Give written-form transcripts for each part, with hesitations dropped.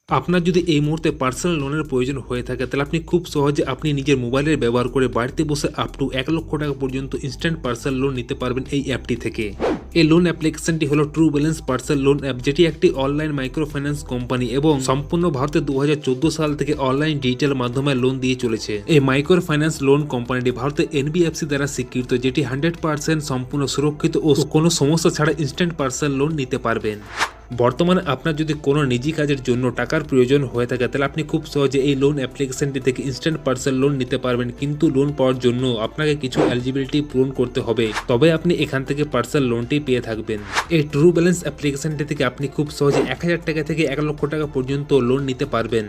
আপনার যদি এই মুহূর্তে পার্সোনাল লোনের প্রয়োজন হয়ে থাকে তাহলে আপনি খুব সহজে আপনি নিজের মোবাইলের ব্যবহার করে বাড়িতে বসে আপ টু 1 লক্ষ টাকা পর্যন্ত ইনস্ট্যান্ট পার্সোনাল লোন নিতে পারবেন এই অ্যাপটি থেকে। এই লোন অ্যাপ্লিকেশনটি হলো true balance personal loan app, যেটি একটি অনলাইন মাইক্রো ফাইন্যান্স কোম্পানি এবং সম্পূর্ণ ভারতে 2014 সাল থেকে অনলাইন ডিজিটাল মাধ্যমে লোন দিয়ে চলেছে। এই মাইক্রো ফাইন্যান্স লোন কোম্পানিটি ভারতে এনবিএফসি দ্বারা স্বীকৃত, যেটি 100% সম্পূর্ণ সুরক্ষিত ও কোনো সমস্যা ছাড়া ইনস্ট্যান্ট পার্সোনাল লোন নিতে পারবেন। বর্তমানে আপনার যদি কোনো নিজি কাজের জন্য টাকার প্রয়োজন হয়ে থাকে তাহলে আপনি খুব সহজে এই লোন অ্যাপ্লিকেশনটি থেকে ইনস্ট্যান্ট পার্সোনাল লোন নিতে পারবেন, কিন্তু লোন পাওয়ার জন্য আপনাকে কিছু এলিজিবিলিটি পূরণ করতে হবে, তবে আপনি এখান থেকে পার্সোনাল লোনটি পেয়ে থাকবেন। এই ট্রু ব্যালেন্স অ্যাপ্লিকেশনটি থেকে আপনি খুব সহজে 1000 টাকা থেকে 1 লক্ষ টাকা পর্যন্ত লোন নিতে পারবেন।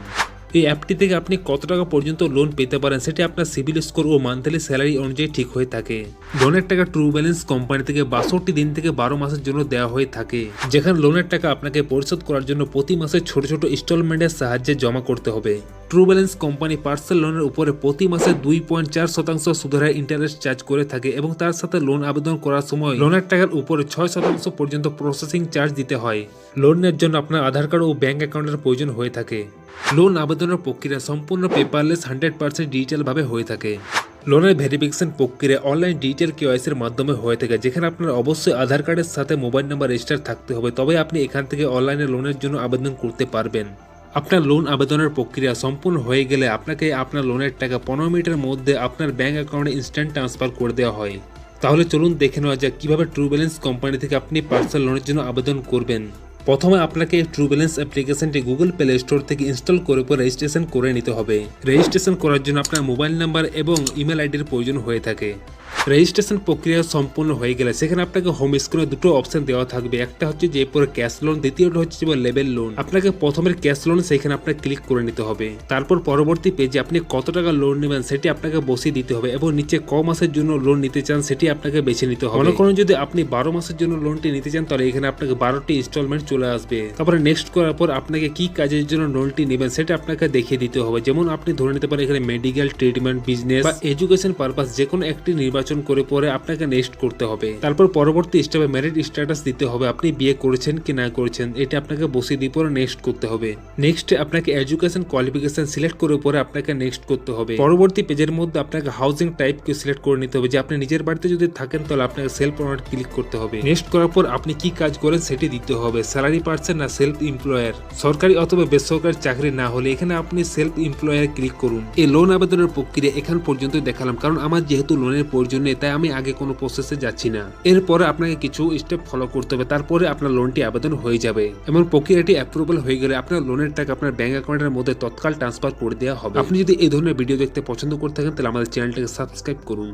এই অ্যাপটি থেকে আপনি কত টাকা পর্যন্ত লোন পেতে পারেন সেটি আপনার সিভিল স্কোর ও মান্থলি স্যালারি অনুযায়ী ঠিক হয়ে থাকে। লোনের টাকা ট্রু ব্যালেন্স কোম্পানি থেকে 62 দিন থেকে 12 মাসের জন্য দেওয়া হয়ে থাকে, যেখানে লোনের টাকা আপনাকে পরিশোধ করার জন্য প্রতি মাসে ছোট ছোট ইনস্টলমেন্টের সাহায্যে জমা করতে হবে। ট্রু ব্যালেন্স কোম্পানি পার্সোনাল লোনের উপরে প্রতি মাসে 2.4% সুদের হারে ইন্টারেস্ট চার্জ করে থাকে এবং তার সাথে লোন আবেদন করার সময় লোনের টাকার উপরে 6% পর্যন্ত প্রসেসিং চার্জ দিতে হয়। লোনের জন্য আপনার আধার কার্ড ও ব্যাংক অ্যাকাউন্টের প্রয়োজন হয়ে থাকে। লোন আবেদনের প্রক্রিয়া সম্পূর্ণ পেপারলেস 100% ডিজিটাল ভাবে হয়ে থাকে। লোনের ভেরিফিকেশন প্রক্রিয়া অনলাইন ডিজিটাল কেওয়াইসির মাধ্যমে হয়ে থাকে, যেখানে আপনার অবশ্যই আধার কার্ডের সাথে মোবাইল নাম্বার রেজিস্টার থাকতে হবে, তবে আপনি এখান থেকে অনলাইনে লোনের জন্য আবেদন করতে পারবেন। আপনার লোন আবেদনের প্রক্রিয়া সম্পূর্ণ হয়ে গেলে আপনাকে আপনার লোনের টাকা 15 মিনিটের মধ্যে আপনার ব্যাংক অ্যাকাউন্টে ইনস্ট্যান্ট ট্রান্সফার করে দেওয়া হয়। তাহলে চলুন দেখে নেওয়া যাক কিভাবে ট্রু ব্যালেন্স কোম্পানি থেকে আপনি পার্সোনাল লোনের জন্য আবেদন করবেন। প্রথমে আপনাকে ট্রু ব্যালেন্স অ্যাপ্লিকেশনটি গুগল প্লে স্টোর থেকে ইনস্টল করে পর রেজিস্ট্রেশন করে নিতে হবে। রেজিস্ট্রেশন করার জন্য আপনার মোবাইল নাম্বার এবং ইমেল আইডির প্রয়োজন হয়ে থাকে। রেজিস্ট্রেশন প্রক্রিয়া সম্পূর্ণ হয়ে গেলে সেখানে আপনাকে হোম স্ক্রিনে দুটো অপশন দেওয়া থাকবে, একটা হচ্ছে যে পরে ক্যাশ লোন, দ্বিতীয়টা হচ্ছে যে লেভেল লোন। আপনাকে প্রথমের ক্যাশ লোন সেখানে আপনাকে ক্লিক করে নিতে হবে। তারপর পরবর্তী পেজে আপনি কত টাকা লোন নেবেন সেটি আপনাকে বসিয়ে দিতে হবে এবং নিচে ক মাসের জন্য লোন নিতে চান সেটি আপনাকে বেছে নিতে হবে। মনে করুন যদি আপনি 12 মাসের জন্য লোনটি নিতে চান তাহলে এখানে আপনাকে 12টি ইনস্টলমেন্ট চলে আসবে। তারপরে নেক্সট করার পর আপনাকে কি কাজের জন্য লোনটি নেবেন সেটা আপনাকে দেখিয়ে দিতে হবে। যেমন আপনি ধরে নিতে পারেন এখানে মেডিকেল, ট্রিটমেন্ট, বিজনেস বা এডুকেশন পারপাস যে কোনো একটি নির্বাচন করে পরে আপনাকে নেক্সট করতে হবে। তারপর পরবর্তী স্টেপে ম্যারিড স্ট্যাটাস দিতে হবে, আপনি বিয়ে করেছেন কি না করেছেন এটা আপনাকে বসিয়ে দিয়ে পরে নেক্সট করতে হবে। নেক্সট আপনাকে এডুকেশন কোয়ালিফিকেশন সিলেক্ট করে পরে আপনাকে নেক্সট করতে হবে। পরবর্তী পেজের মধ্যে আপনাকে হাউজিং টাইপকে সিলেক্ট করে নিতে হবে, যে আপনি নিজের বাড়িতে যদি থাকেন তাহলে আপনাকে সেলফ ওনার ক্লিক করতে হবে। নেক্সট করার পর আপনি কি কাজ করেন সেটি দিতে হবে, স্যালারি পাচ্ছেন না সেলফ এমপ্লয়ার, সরকারি অথবা বেসরকারি চাকরি না হলে এখানে আপনি সেলফ এমপ্লয়ার ক্লিক করুন। এই লোন আবেদনের প্রক্রিয়া এখান পর্যন্ত দেখালাম, কারণ আমার যেহেতু লোনের প্রয়োজন নেই তাই আমি আগে কোনো প্রসেসে যাচ্ছি না। এরপরে আপনাকে কিছু স্টেপ ফলো করতে হবে, তারপরে আপনার লোনটি আবেদন হয়ে যাবে এবং প্রক্রিয়াটি অ্যাপ্রুভাল হয়ে গেলে আপনার লোনের টাকা আপনার ব্যাংক অ্যাকাউন্টের মধ্যে তৎকাল ট্রান্সফার করে দেওয়া হবে। আপনি যদি এই ধরনের ভিডিও দেখতে পছন্দ করে থাকেন তাহলে আমাদের চ্যানেলটাকে সাবস্ক্রাইব করুন।